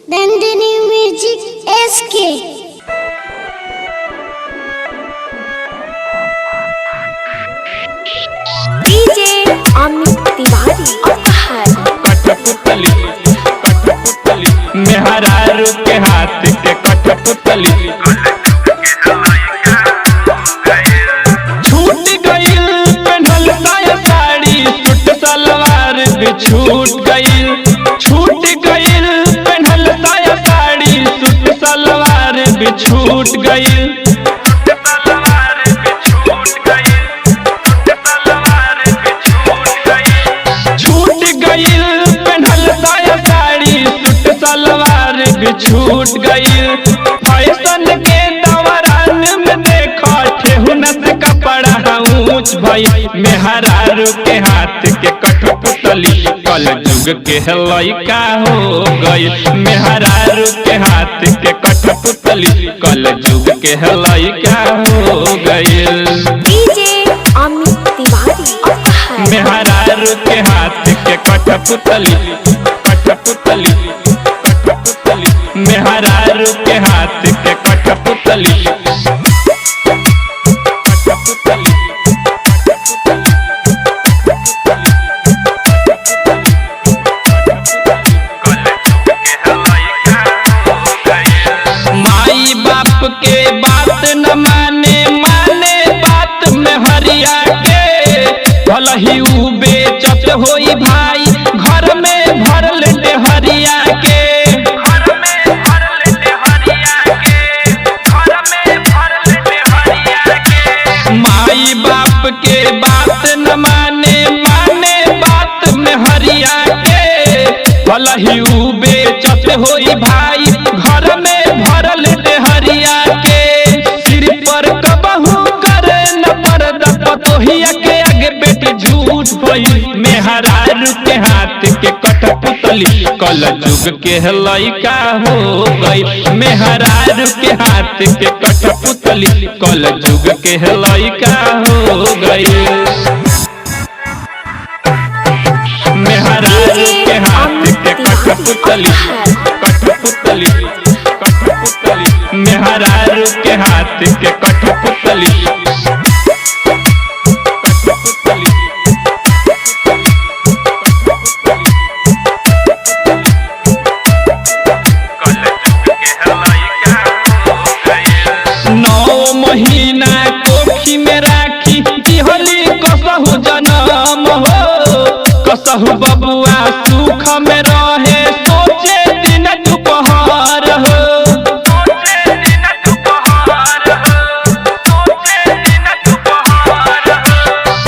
Nandini music SK. DJ Amit Tiwari कठपुतली मेहरारू के हाथ के कठपुतली छूट गईल पेन्हल साया साड़ी सूट सलवार भी छूट गईल। छूट गईल पेन्हल साया साड़ी सूट सलवार भी छूट गईल। छूट गई फैशन के दौरान में देखो ठेहुना से कपड़ा ऊंच भई मेहरारू के हाथ के कठपुतली कल जुग के लइका हो गई। मेहरारू के हाथ के कठपुतली कल जुग के लइका हो गई। डीजे अमित तिवारी मेहरारू के हाथ के कठपुतली मेहरारू के हाथ के कठपुतली माई बाप के बात न माने बात में हरिया के भल ही उ बेचत होई भाई घर में भरल हरिया के। माई बाप के बात न माने बात में हरिया के भल ही उ बेचत होई भाई घर में भरल हरिया के। सिर पर कबहू करे न पर्दा पतोहिया के आगे बेटी झूठ भई मेहरारू के हाथ के कठपुतली कल जुग के लइका हो गई। मेहरारू के हाथ के कठपुतली कल जुग के लइका हो गई। मेहरारू के हाथ के कठपुतली मेहरारू के हाथ के कठपुतली महीना कोखी में राखी दिहली कसहु जनम हो। कसहु बबुआ सुख में रहे सोचे दिन दुपहर हो।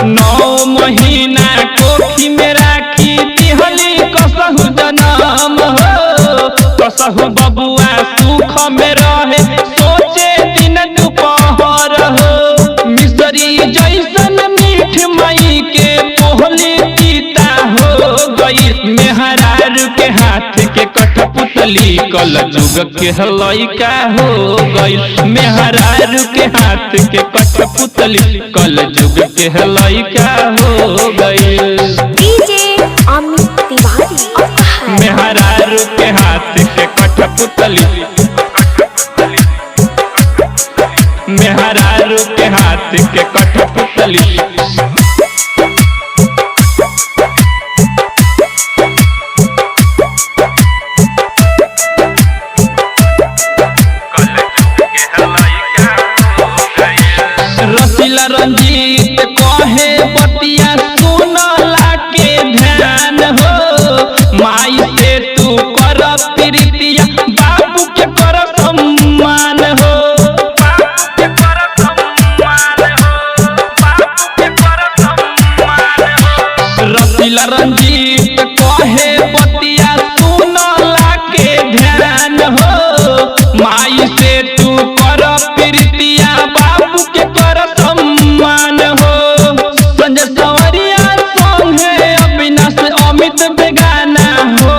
9 महीना कोखी में राखी दिहली कसहु जनम हो। कसहु बबुआ सुख में रहे सोचे दिन दुपहर हो। मिसरी जैसन मीठ मई के पोहली तीता हो गई। मेहरारू के हाथ के कठपुतली कल जुग के लइका हो गई। मेहरारू के हाथ के कठपुतली कल जुग के लइका हो गई। डीजे अमित तिवारी मेहरारू के हाथ के कठपुतली मेहरारू के हाथ के कठपुतली रसीला रंजीत कहे बतिया सुनला के ध्यान हो। माई से तू कर प्रीतिया बाबू के कर सम्मान हो। रसीला रंजीत कहे बतिया सुनला के ध्यान हो। माई से तू कर प्रीतिया बाबू के कर सम्मान हो। संजय सवरिया संगे अविनाश अमित बेगाना हो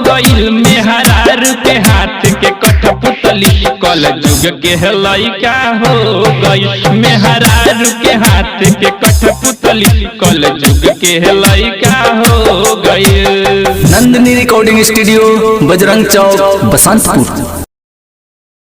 गईल। मेहरारू के के हाथ के कठपुतली कल जुग के लइका हो गई। मेहरारू के हाथ के कठपुतली कल जुग के लइका हो गई। Nandini recording studio, Bajrang Chowk, Basantpur.